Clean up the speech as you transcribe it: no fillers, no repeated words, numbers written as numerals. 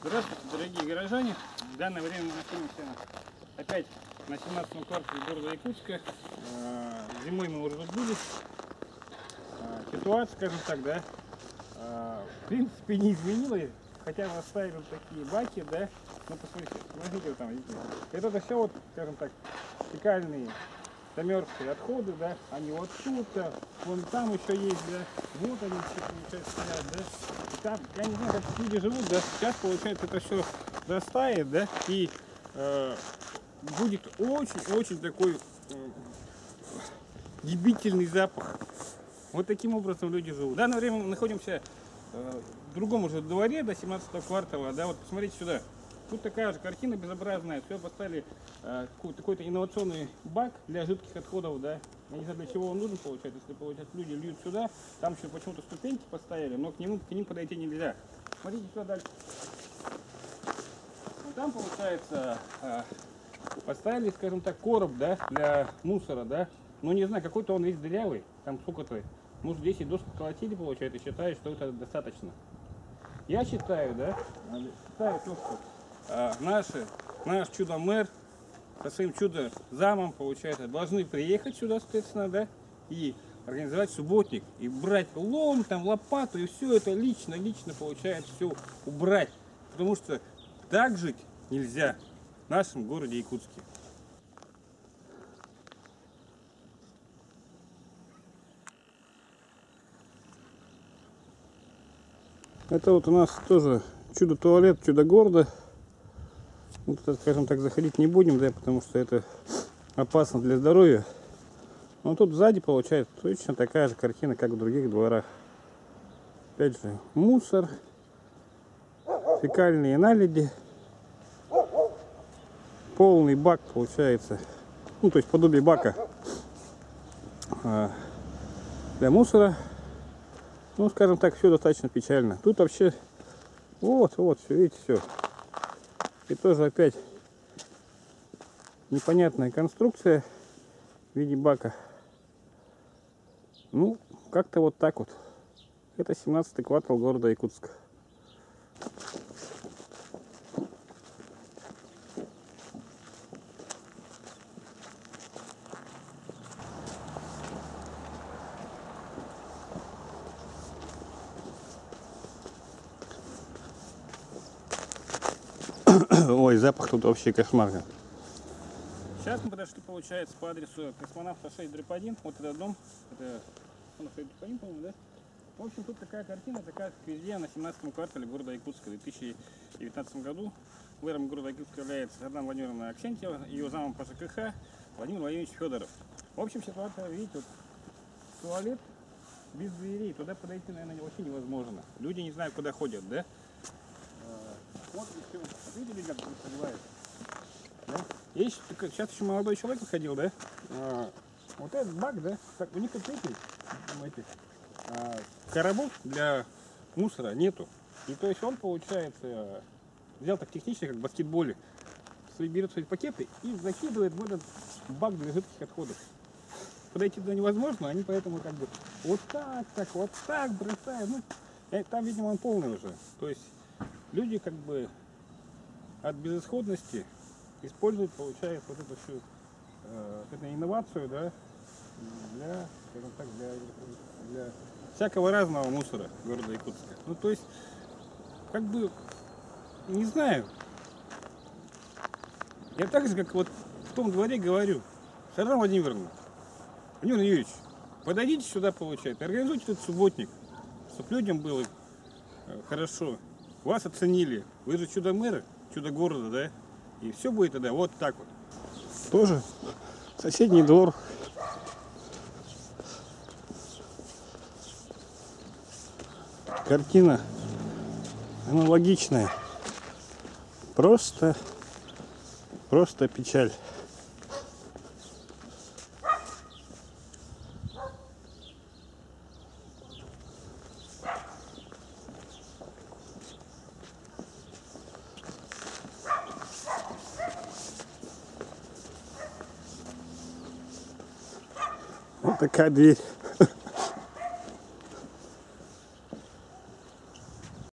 Здравствуйте, дорогие горожане! В данное время мы находимся опять на 17-м квартале города Якутска. Зимой мы уже тут были. Ситуация, скажем так, да, в принципе не изменилась, хотя мы оставили вот такие баки, да. Ну посмотрите, вот там, видите. Это все вот, скажем так, фекальные замерзшие отходы, да, они вот тут, вон там еще есть, да, вот они все, получается, стоят, да, и там, я не знаю, как люди живут, да, сейчас, получается, это все растает, да, и будет очень-очень такой гибительный запах. Вот таким образом люди живут. В данное время мы находимся в другом уже дворе, до 17-го квартала, да, вот посмотрите сюда. Тут такая же картина безобразная, все поставили какой-то инновационный бак для жидких отходов, да. Я не знаю, для чего он нужен, получается, если, получается, люди льют сюда, там еще почему-то ступеньки поставили, но к ним подойти нельзя. Смотрите сюда дальше. Вот там, получается, поставили, скажем так, короб, да, для мусора, да. Но не знаю, какой-то он весь дырявый, там сколько-то, может 10 досок колотили, получается, и считаю, что это достаточно. Я считаю, да, наш чудо-мэр со своим чудо-замом, получается, должны приехать сюда, соответственно, да, и организовать субботник, и брать лом, там, лопату, и все это лично, получается, все убрать. Потому что так жить нельзя в нашем городе Якутске. Это вот у нас тоже чудо-туалет, чудо-города. Ну, туда, скажем так, заходить не будем, да, потому что это опасно для здоровья. Но тут сзади получается точно такая же картина, как в других дворах. Опять же, мусор, фекальные наледи, полный бак получается, ну, то есть подобие бака для мусора. Ну, скажем так, все достаточно печально. Тут вообще, вот, все, видите, все. И тоже опять непонятная конструкция в виде бака. Ну, как-то вот так вот. Это 17-й квартал города Якутска. Ой, запах тут вообще кошмарный. Сейчас мы подошли, получается, по адресу Космонавта 6/1. Вот этот дом. Это Космонавт 6/1, по-моему, да? В общем, тут такая картина, такая как везде на 17-м квартале города Якутска. В 2019 году мэром города Якутска является Светлана Владимировна Аксентьева, ее замом по ЖКХ Владимир Владимирович Федоров. В общем, ситуация, видите, вот туалет без дверей. Туда подойти, наверное, вообще невозможно. Люди не знают, куда ходят, да? Вот еще, видели, как тут поливают? Да? Есть, сейчас еще молодой человек выходил, да? Вот этот бак, да? Так, у них тут этих коробов для мусора нету. И то есть он, получается, взял так технически, как в баскетболе, берет свои пакеты и закидывает в этот бак для жидких отходов. Подойти туда невозможно, они поэтому как бы вот так бросают. Ну, там, видимо, он полный уже. То есть люди как бы от безысходности используют, получается, вот эту всю эту инновацию, да, для, скажем так, для всякого разного мусора города Якутска. Ну, то есть, как бы, не знаю, я так же, как вот в том дворе говорю, Светлана Владимировна, Владимир Юрьевич, подойдите сюда, получается, организуйте тут субботник, чтобы людям было хорошо. Вас оценили. Вы же чудо-мэр, чудо-города, да? И все будет тогда вот так вот. Тоже соседний двор. Картина аналогичная. Просто печаль. Вот такая дверь.